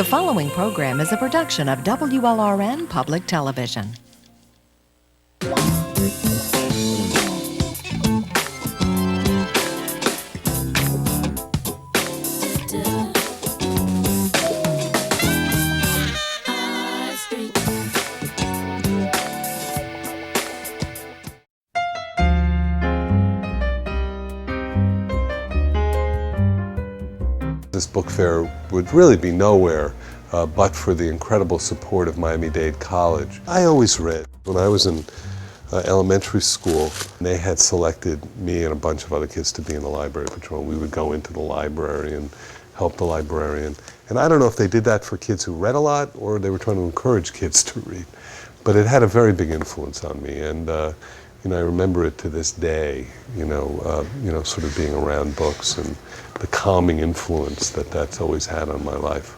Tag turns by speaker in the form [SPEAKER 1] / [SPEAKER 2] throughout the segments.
[SPEAKER 1] The following program is a production of WLRN Public Television.
[SPEAKER 2] This book fair would really be nowhere but for the incredible support of Miami-Dade College. I always read. When I was in elementary school, they had selected me and a bunch of other kids to be in the library patrol. We would go into the library and help the librarian. And I don't know if they did that for kids who read a lot or they were trying to encourage kids to read. But it had a very big influence on me. And I remember it to this day, sort of being around books and the calming influence that that's always had on my life.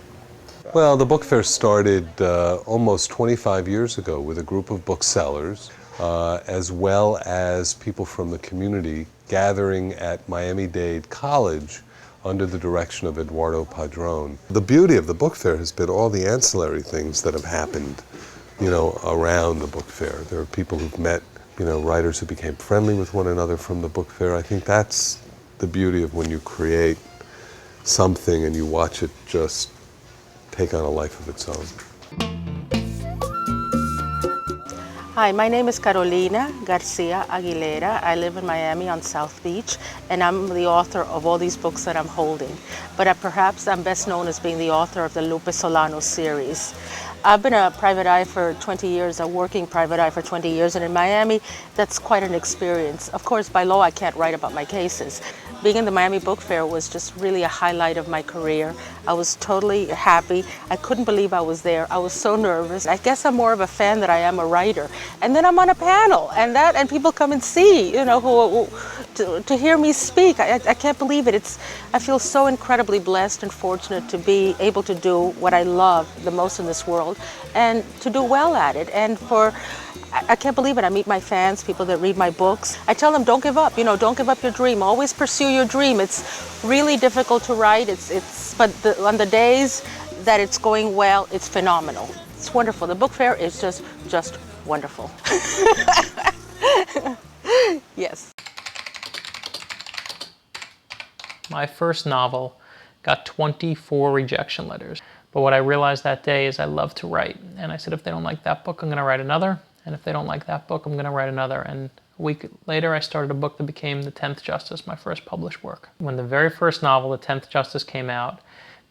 [SPEAKER 2] Well, the book fair started almost 25 years ago with a group of booksellers, as well as people from the community gathering at Miami-Dade College under the direction of Eduardo Padron. The beauty of the book fair has been all the ancillary things that have happened, around the book fair. There are people who've met writers who became friendly with one another from the book fair. I think that's the beauty of when you create something and you watch it just take on a life of its own.
[SPEAKER 3] Hi, my name is Carolina Garcia Aguilera. I live in Miami on South Beach, and I'm the author of all these books that I'm holding. But perhaps I'm best known as being the author of the Lupe Solano series. I've been a private eye for 20 years, a working private eye for 20 years, and in Miami, that's quite an experience. Of course, by law, I can't write about my cases. Being in the Miami Book Fair was just really a highlight of my career. I was totally happy. I couldn't believe I was there. I was so nervous. I guess I'm more of a fan than I am a writer. And then I'm on a panel, and people come and see, to hear me speak. I can't believe it. I feel so incredibly blessed and fortunate to be able to do what I love the most in this world, and to do well at it. And I can't believe it. I meet my fans, people that read my books. I tell them, don't give up. Don't give up your dream. Always pursue your dream. It's really difficult to write. But on the days that it's going well, it's phenomenal. It's wonderful. The book fair is just wonderful. Yes.
[SPEAKER 4] My first novel got 24 rejection letters. But what I realized that day is I love to write. And I said, if they don't like that book, I'm going to write another. And if they don't like that book, I'm going to write another. And a week later, I started a book that became The 10th Justice, my first published work. When the very first novel, The 10th Justice, came out,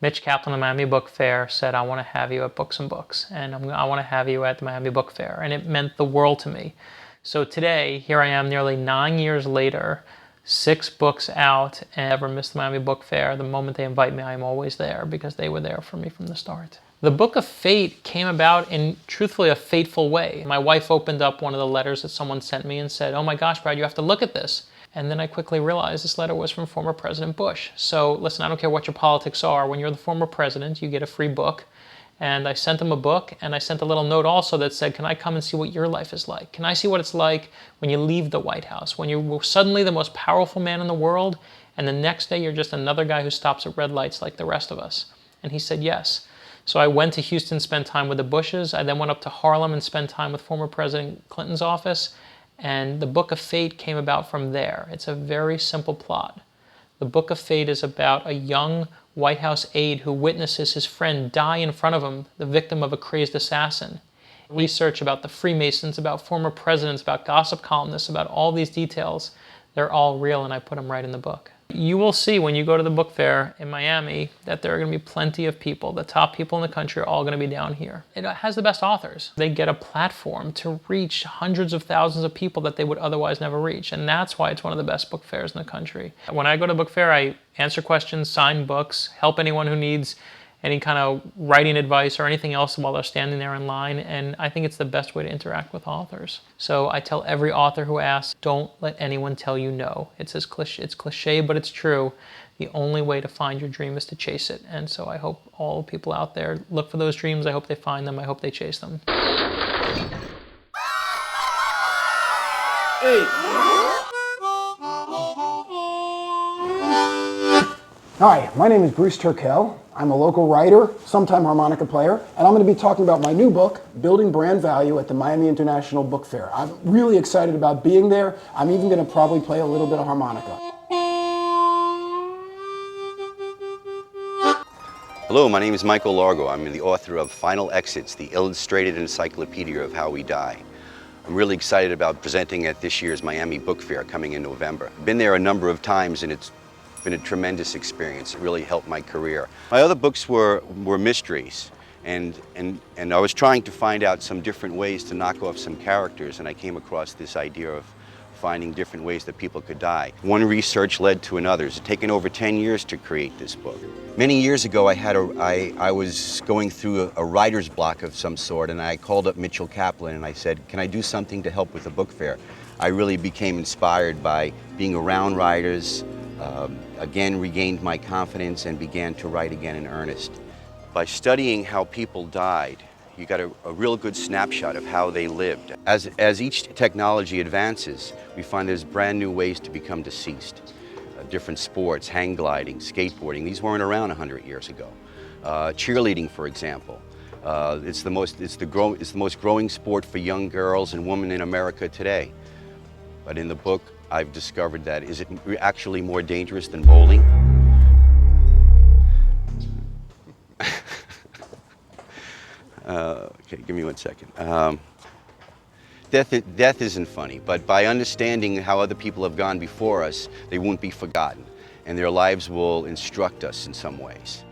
[SPEAKER 4] Mitch Kaplan of the Miami Book Fair said, I want to have you at Books and Books. And I want to have you at the Miami Book Fair. And it meant the world to me. So today, here I am nearly 9 years later, 6 books out, and I never missed the Miami Book Fair. The moment they invite me, I'm always there because they were there for me from the start. The Book of Fate came about in, truthfully, a fateful way. My wife opened up one of the letters that someone sent me and said, oh my gosh, Brad, you have to look at this. And then I quickly realized this letter was from former President Bush. So listen, I don't care what your politics are. When you're the former president, you get a free book. And I sent him a book, and I sent a little note also that said, can I come and see what your life is like? Can I see what it's like when you leave the White House, when you're suddenly the most powerful man in the world, and the next day you're just another guy who stops at red lights like the rest of us? And he said yes. So I went to Houston, spent time with the Bushes. I then went up to Harlem and spent time with former President Clinton's office. And the Book of Fate came about from there. It's a very simple plot. The Book of Fate is about a young White House aide who witnesses his friend die in front of him, the victim of a crazed assassin. Research about the Freemasons, about former presidents, about gossip columnists, about all these details, they're all real, and I put them right in the book. You will see when you go to the book fair in Miami that there are going to be plenty of people. The top people in the country are all going to be down here. It has the best authors. They get a platform to reach hundreds of thousands of people that they would otherwise never reach. And that's why it's one of the best book fairs in the country. When I go to book fair, I answer questions, sign books, help anyone who needs any kind of writing advice or anything else while they're standing there in line, and I think it's the best way to interact with authors. So I tell every author who asks, don't let anyone tell you no. It's cliche, but it's true. The only way to find your dream is to chase it. And so I hope all people out there look for those dreams. I hope they find them. I hope they chase them.
[SPEAKER 5] Hey. Hi, my name is Bruce Turkel. I'm a local writer, sometime harmonica player, and I'm going to be talking about my new book, Building Brand Value at the Miami International Book Fair. I'm really excited about being there. I'm even going to probably play a little bit of harmonica.
[SPEAKER 6] Hello, my name is Michael Largo. I'm the author of Final Exits, the illustrated encyclopedia of how we die. I'm really excited about presenting at this year's Miami Book Fair coming in November. I've been there a number of times and it's been a tremendous experience. It really helped my career. My other books were mysteries, and I was trying to find out some different ways to knock off some characters, and I came across this idea of finding different ways that people could die. One research led to another. It's taken over 10 years to create this book. Many years ago, I was going through a writer's block of some sort, and I called up Mitchell Kaplan and I said, can I do something to help with the book fair? I really became inspired by being around writers, again agained my confidence and began to write again in earnest. By studying how people died, you got a real good snapshot of how they lived. As each technology advances, we find there's brand new ways to become deceased. Different sports, hang gliding, skateboarding, these weren't around 100 years ago. Cheerleading, for example. It's the most growing sport for young girls and women in America today. But in the book, I've discovered that is it actually more dangerous than bowling? Okay, give me 1 second. Death isn't funny, but by understanding how other people have gone before us, they won't be forgotten, and their lives will instruct us in some ways.